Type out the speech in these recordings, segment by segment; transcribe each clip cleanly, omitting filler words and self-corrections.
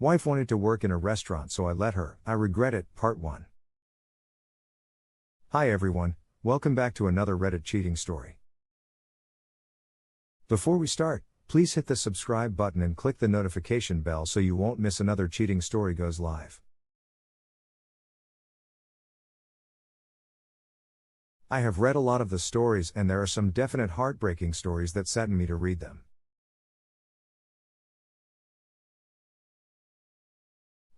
Wife wanted to work in a restaurant, so I let her. I regret it. Part 1. Hi everyone, welcome back to another Reddit cheating story. Before we start, please hit the subscribe button and click the notification bell so you won't miss another cheating story goes live. I have read a lot of the stories and there are some definite heartbreaking stories that sadden me to read them.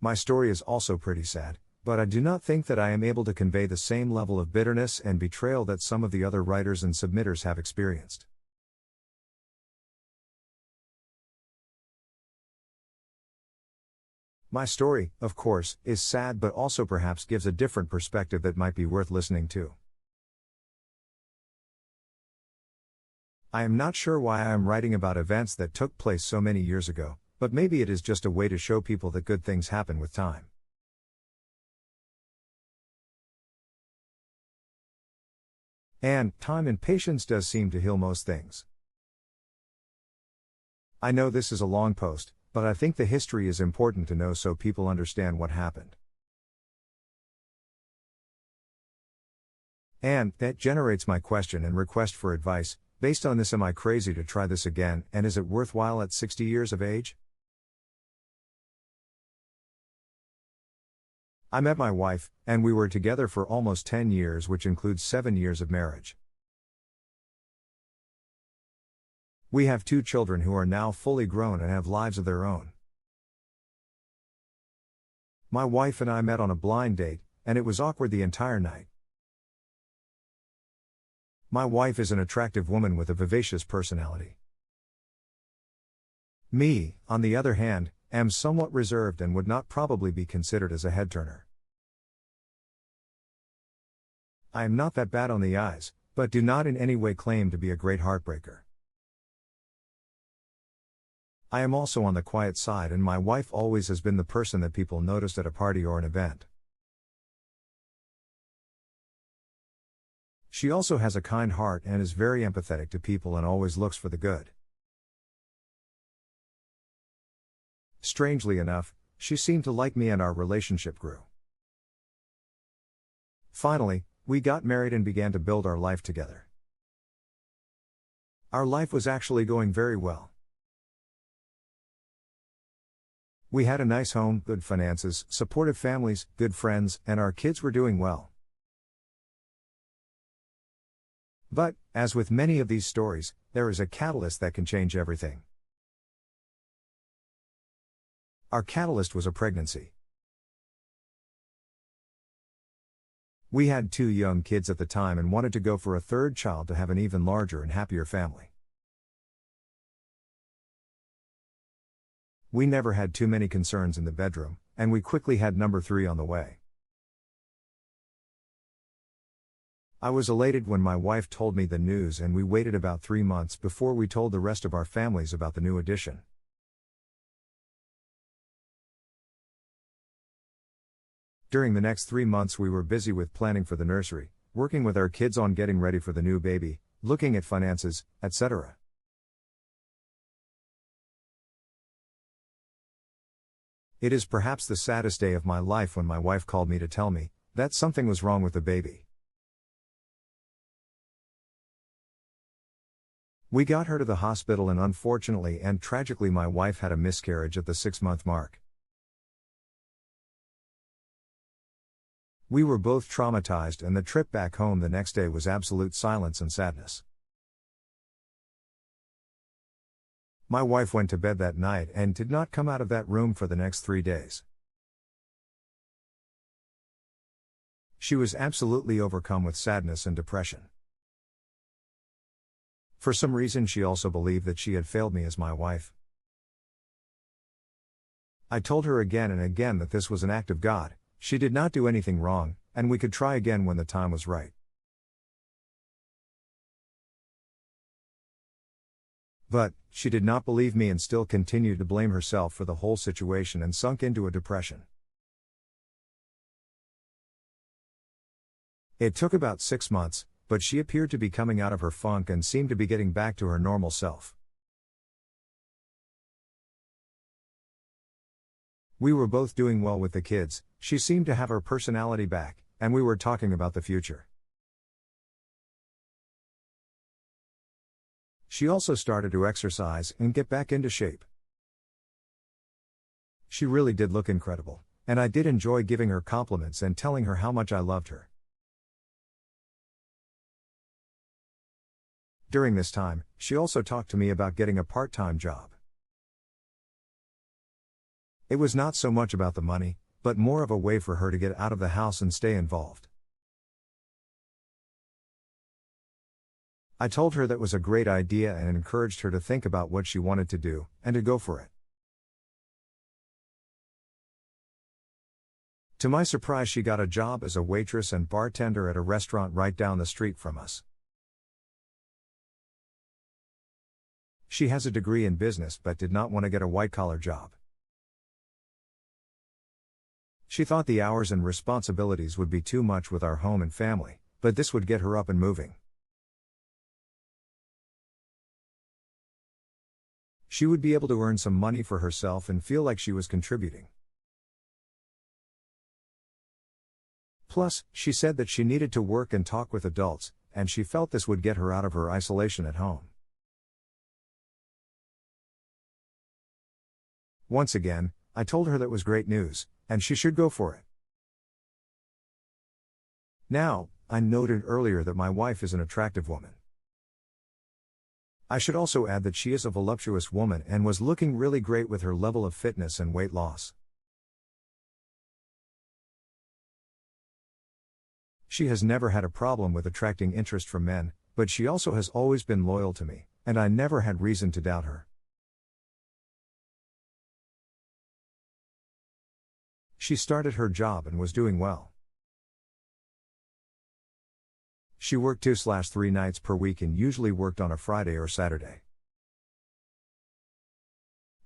My story is also pretty sad, but I do not think that I am able to convey the same level of bitterness and betrayal that some of the other writers and submitters have experienced. My story, of course, is sad but also perhaps gives a different perspective that might be worth listening to. I am not sure why I am writing about events that took place so many years ago, but maybe it is just a way to show people that good things happen with time. And time and patience does seem to heal most things. I know this is a long post, but I think the history is important to know so people understand what happened. And that generates my question and request for advice. Based on this, am I crazy to try this again, and is it worthwhile at 60 years of age? I met my wife, and we were together for almost 10 years, which includes 7 years of marriage. We have 2 children who are now fully grown and have lives of their own. My wife and I met on a blind date, and it was awkward the entire night. My wife is an attractive woman with a vivacious personality. Me, on the other hand, am somewhat reserved and would not probably be considered as a head-turner. I am not that bad on the eyes, but do not in any way claim to be a great heartbreaker. I am also on the quiet side, and my wife always has been the person that people noticed at a party or an event. She also has a kind heart and is very empathetic to people and always looks for the good. Strangely enough, she seemed to like me and our relationship grew. Finally, we got married and began to build our life together. Our life was actually going very well. We had a nice home, good finances, supportive families, good friends, and our kids were doing well. But, as with many of these stories, there is a catalyst that can change everything. Our catalyst was a pregnancy. We had 2 young kids at the time and wanted to go for a 3rd child to have an even larger and happier family. We never had too many concerns in the bedroom, and we quickly had number 3 on the way. I was elated when my wife told me the news, and we waited about 3 months before we told the rest of our families about the new addition. During the next 3 months we were busy with planning for the nursery, working with our kids on getting ready for the new baby, looking at finances, etc. It is perhaps the saddest day of my life when my wife called me to tell me that something was wrong with the baby. We got her to the hospital and unfortunately and tragically my wife had a miscarriage at the 6-month mark. We were both traumatized and the trip back home the next day was absolute silence and sadness. My wife went to bed that night and did not come out of that room for the next 3 days. She was absolutely overcome with sadness and depression. For some reason she also believed that she had failed me as my wife. I told her again and again that this was an act of God, she did not do anything wrong, and we could try again when the time was right. But, she did not believe me and still continued to blame herself for the whole situation and sunk into a depression. It took about 6 months, but she appeared to be coming out of her funk and seemed to be getting back to her normal self. We were both doing well with the kids, she seemed to have her personality back, and we were talking about the future. She also started to exercise and get back into shape. She really did look incredible, and I did enjoy giving her compliments and telling her how much I loved her. During this time, she also talked to me about getting a part-time job. It was not so much about the money, but more of a way for her to get out of the house and stay involved. I told her that was a great idea and encouraged her to think about what she wanted to do, and to go for it. To my surprise, she got a job as a waitress and bartender at a restaurant right down the street from us. She has a degree in business but did not want to get a white-collar job. She thought the hours and responsibilities would be too much with our home and family, but this would get her up and moving. She would be able to earn some money for herself and feel like she was contributing. Plus, she said that she needed to work and talk with adults, and she felt this would get her out of her isolation at home. Once again, I told her that was great news, and she should go for it. Now, I noted earlier that my wife is an attractive woman. I should also add that she is a voluptuous woman and was looking really great with her level of fitness and weight loss. She has never had a problem with attracting interest from men, but she also has always been loyal to me, and I never had reason to doubt her. She started her job and was doing well. She worked 2/3 nights per week and usually worked on a Friday or Saturday.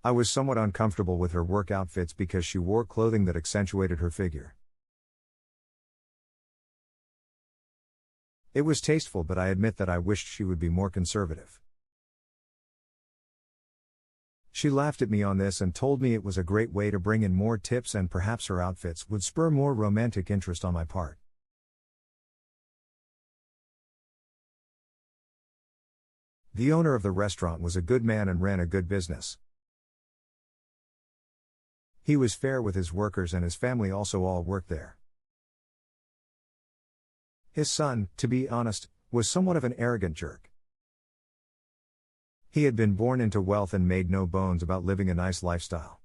I was somewhat uncomfortable with her work outfits because she wore clothing that accentuated her figure. It was tasteful, but I admit that I wished she would be more conservative. She laughed at me on this and told me it was a great way to bring in more tips and perhaps her outfits would spur more romantic interest on my part. The owner of the restaurant was a good man and ran a good business. He was fair with his workers and his family also all worked there. His son, to be honest, was somewhat of an arrogant jerk. He had been born into wealth and made no bones about living a nice lifestyle.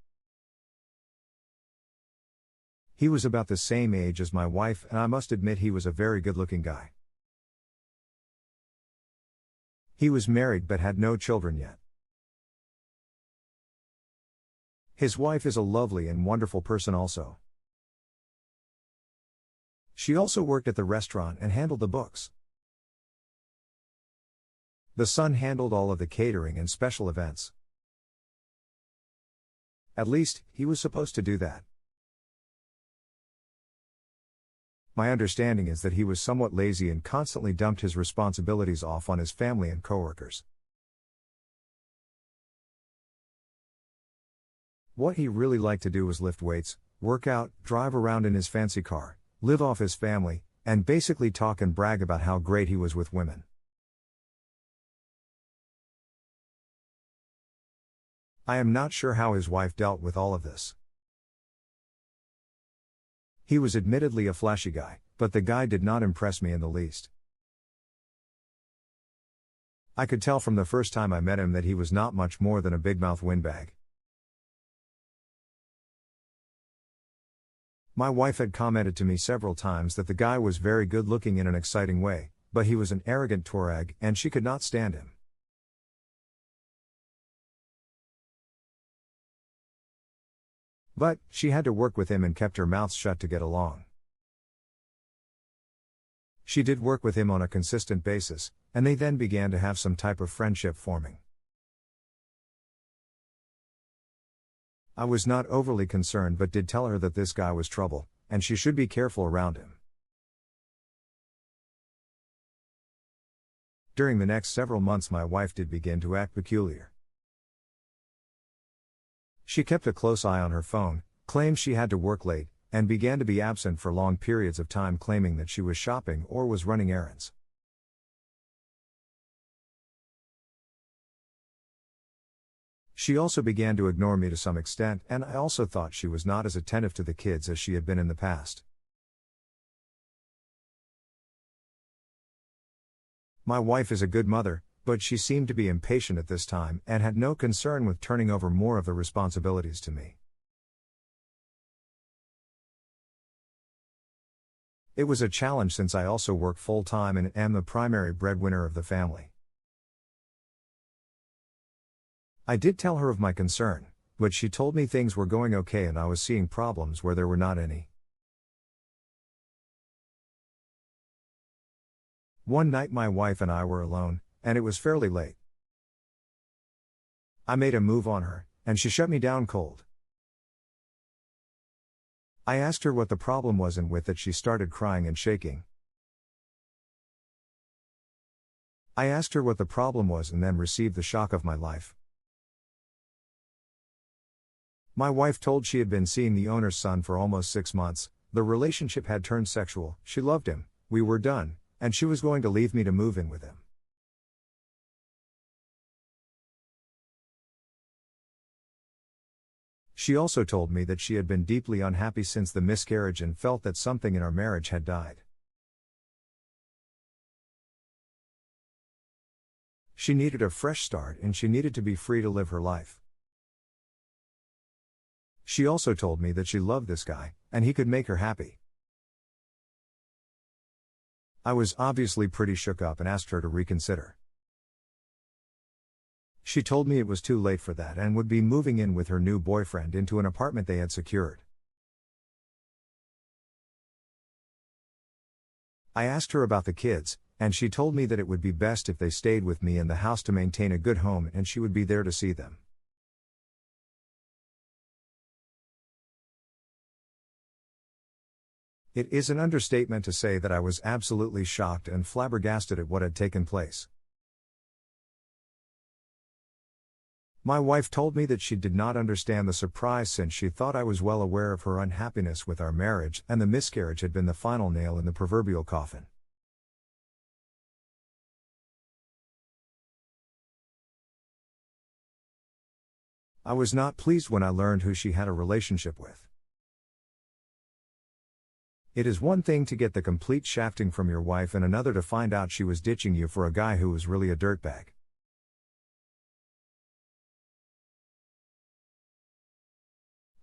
He was about the same age as my wife, and I must admit he was a very good-looking guy. He was married but had no children yet. His wife is a lovely and wonderful person also. She also worked at the restaurant and handled the books. The son handled all of the catering and special events. At least, he was supposed to do that. My understanding is that he was somewhat lazy and constantly dumped his responsibilities off on his family and coworkers. What he really liked to do was lift weights, work out, drive around in his fancy car, live off his family, and basically talk and brag about how great he was with women. I am not sure how his wife dealt with all of this. He was admittedly a flashy guy, but the guy did not impress me in the least. I could tell from the first time I met him that he was not much more than a big-mouth windbag. My wife had commented to me several times that the guy was very good-looking in an exciting way, but he was an arrogant Tuareg and she could not stand him. But, she had to work with him and kept her mouth shut to get along. She did work with him on a consistent basis, and they then began to have some type of friendship forming. I was not overly concerned but did tell her that this guy was trouble, and she should be careful around him. During the next several months my wife did begin to act peculiar. She kept a close eye on her phone, claimed she had to work late, and began to be absent for long periods of time, claiming that she was shopping or was running errands. She also began to ignore me to some extent, and I also thought she was not as attentive to the kids as she had been in the past. My wife is a good mother, but she seemed to be impatient at this time and had no concern with turning over more of the responsibilities to me. It was a challenge since I also work full-time and am the primary breadwinner of the family. I did tell her of my concern, but she told me things were going okay and I was seeing problems where there were not any. One night my wife and I were alone, and it was fairly late. I made a move on her, and she shut me down cold. I asked her what the problem was, and with it she started crying and shaking. I asked her what the problem was and then received the shock of my life. My wife told she had been seeing the owner's son for almost 6 months, the relationship had turned sexual, she loved him, we were done, and she was going to leave me to move in with him. She also told me that she had been deeply unhappy since the miscarriage and felt that something in our marriage had died. She needed a fresh start and she needed to be free to live her life. She also told me that she loved this guy, and he could make her happy. I was obviously pretty shook up and asked her to reconsider. She told me it was too late for that and would be moving in with her new boyfriend into an apartment they had secured. I asked her about the kids, and she told me that it would be best if they stayed with me in the house to maintain a good home and she would be there to see them. It is an understatement to say that I was absolutely shocked and flabbergasted at what had taken place. My wife told me that she did not understand the surprise since she thought I was well aware of her unhappiness with our marriage and the miscarriage had been the final nail in the proverbial coffin. I was not pleased when I learned who she had a relationship with. It is one thing to get the complete shafting from your wife and another to find out she was ditching you for a guy who was really a dirtbag.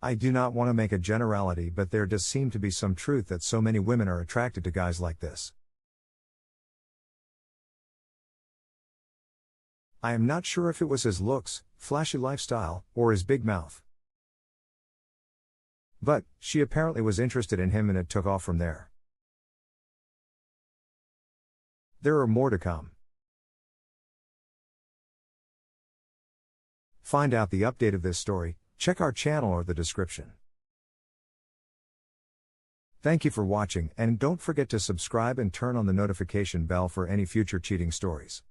I do not want to make a generality, but there does seem to be some truth that so many women are attracted to guys like this. I am not sure if it was his looks, flashy lifestyle, or his big mouth. But, she apparently was interested in him and it took off from there. There are more to come. Find out the update of this story, check our channel or the description. Thank you for watching and don't forget to subscribe and turn on the notification bell for any future cheating stories.